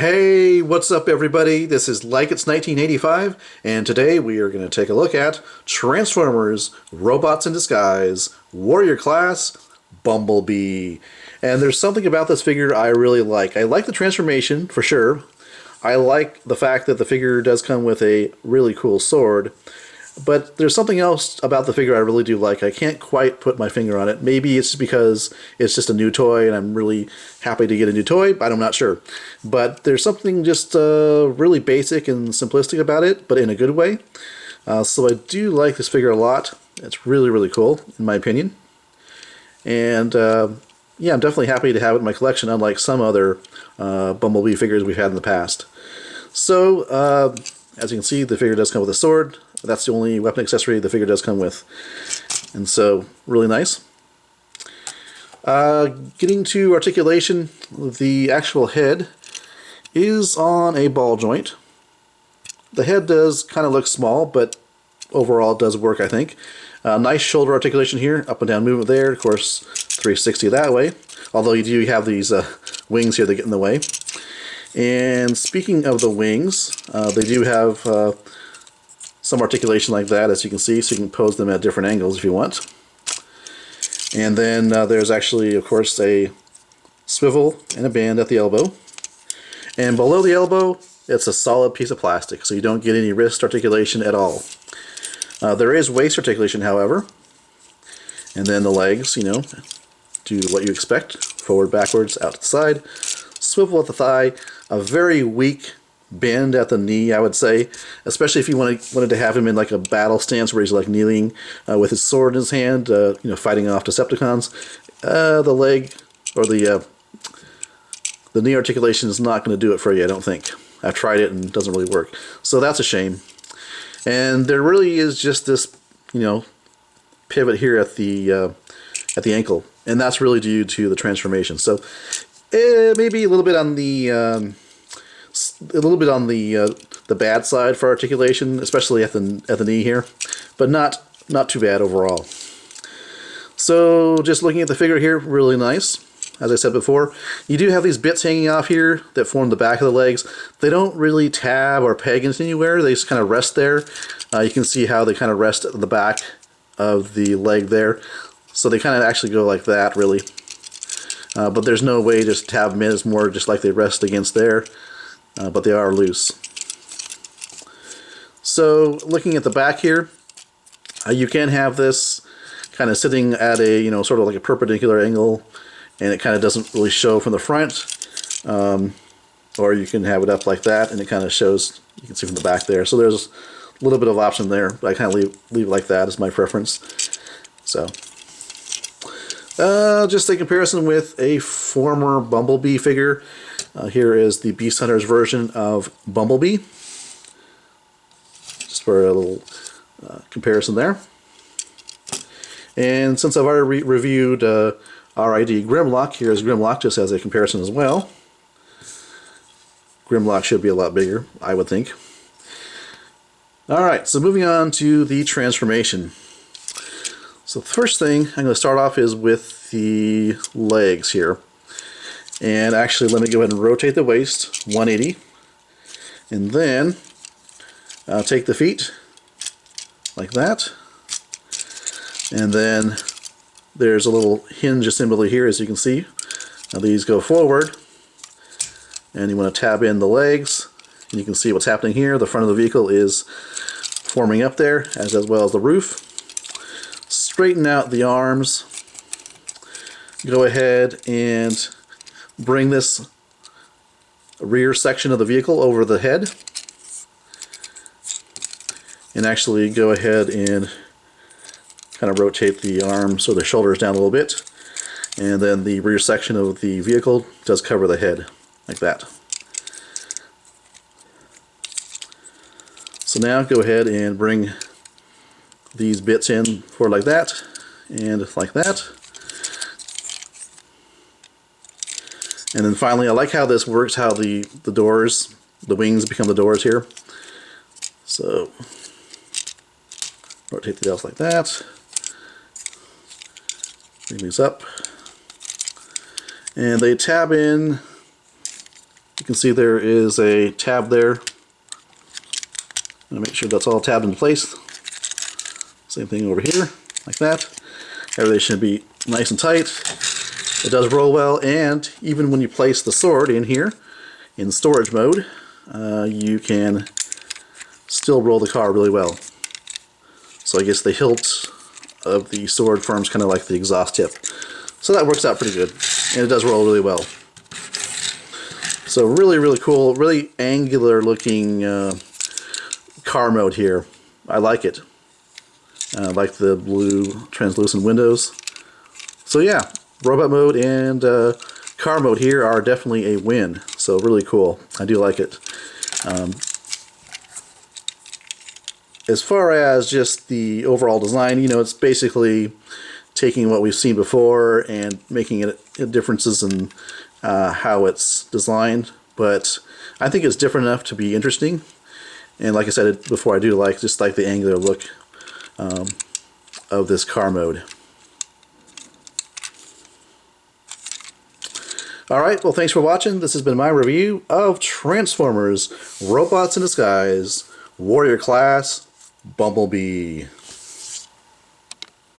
Hey, what's up everybody? This is Like It's 1985, and today we are going to take a look at Transformers Robots in Disguise, Warrior Class, Bumblebee. And there's something about this figure I really like. I like the transformation, for sure. I like the fact that the figure does come with a really cool sword. But there's something else about the figure I really do like. I can't quite put my finger on it. Maybe it's because it's just a new toy and I'm really happy to get a new toy, but I'm not sure. But there's something just really basic and simplistic about it, but in a good way. So I do like this figure a lot. It's really, really cool, in my opinion. And yeah, I'm definitely happy to have it in my collection, unlike some other Bumblebee figures we've had in the past. So, as you can see, the figure does come with a sword. That's the only weapon accessory the figure does come with. And so, really nice. Getting to articulation, the actual head is on a ball joint. The head does kind of look small, but overall it does work, I think. Nice shoulder articulation here, up and down movement there. Of course, 360 that way. Although you do have these wings here that get in the way. And speaking of the wings, they do have some articulation like that, as you can see, so you can pose them at different angles if you want. And then there's actually, of course, a swivel and a band at the elbow. And below the elbow, it's a solid piece of plastic, so you don't get any wrist articulation at all. There is waist articulation, however. And then the legs, you know, do what you expect. Forward, backwards, out to the side. Swivel at the thigh. A very weak bend at the knee, I would say, especially if you wanted to have him in like a battle stance where he's like kneeling with his sword in his hand, you know, fighting off Decepticons. The leg or the knee articulation is not going to do it for you, I don't think. I've tried it and it doesn't really work, so that's a shame. And there really is just this, you know, pivot here at the ankle, and that's really due to the transformation. So maybe a little bit on the the bad side for articulation, especially at the knee here, but not too bad overall. So just looking at the figure here, really nice. As I said before, you do have these bits hanging off here that form the back of the legs. They don't really tab or peg into anywhere. They just kind of rest there. You can see how they kind of rest at the back of the leg there. So they kind of actually go like that, really. But there's no way just to tab them in. It's more just like they rest against there. But they are loose. So looking at the back here, you can have this kind of sitting at a, you know, sort of like a perpendicular angle, and it kind of doesn't really show from the front. Or you can have it up like that, and it kind of shows, you can see from the back there. So there's a little bit of option there, but I kind of leave it like that as my preference. So just a comparison with a former Bumblebee figure. Here is the Beast Hunters version of Bumblebee. Just for a little comparison there. And since I've already reviewed RID Grimlock, here's Grimlock just as a comparison as well. Grimlock should be a lot bigger, I would think. Alright, so moving on to the transformation. So the first thing I'm going to start off is with the legs here. And actually, let me go ahead and rotate the waist 180. And then take the feet like that. And then there's a little hinge assembly here, as you can see. Now these go forward. And you want to tab in the legs. And you can see what's happening here. The front of the vehicle is forming up there, as well as the roof. Straighten out the arms. Go ahead and bring this rear section of the vehicle over the head, and actually go ahead and kind of rotate the arms or the shoulders down a little bit, and then the rear section of the vehicle does cover the head like that. So now go ahead and bring these bits in forward like that and like that. And then finally, I like how this works, how the doors, the wings become the doors here. So rotate the elves like that. Bring these up. And they tab in, you can see there is a tab there. Make sure that's all tabbed into place. Same thing over here, like that. Everything should be nice and tight. It does roll well, and even when you place the sword in here, in storage mode, you can still roll the car really well. So I guess the hilt of the sword forms kind of like the exhaust tip. So that works out pretty good, and it does roll really well. So really, really cool, really angular looking car mode here. I like it. I like the blue translucent windows. So yeah, robot mode and car mode here are definitely a win. So really cool. I do like it. As far as just the overall design, you know, it's basically taking what we've seen before and making it differences in how it's designed. But I think it's different enough to be interesting. And like I said before, I do just like the angular look of this car mode. Alright, well thanks for watching. This has been my review of Transformers Robots in Disguise Warrior Class Bumblebee.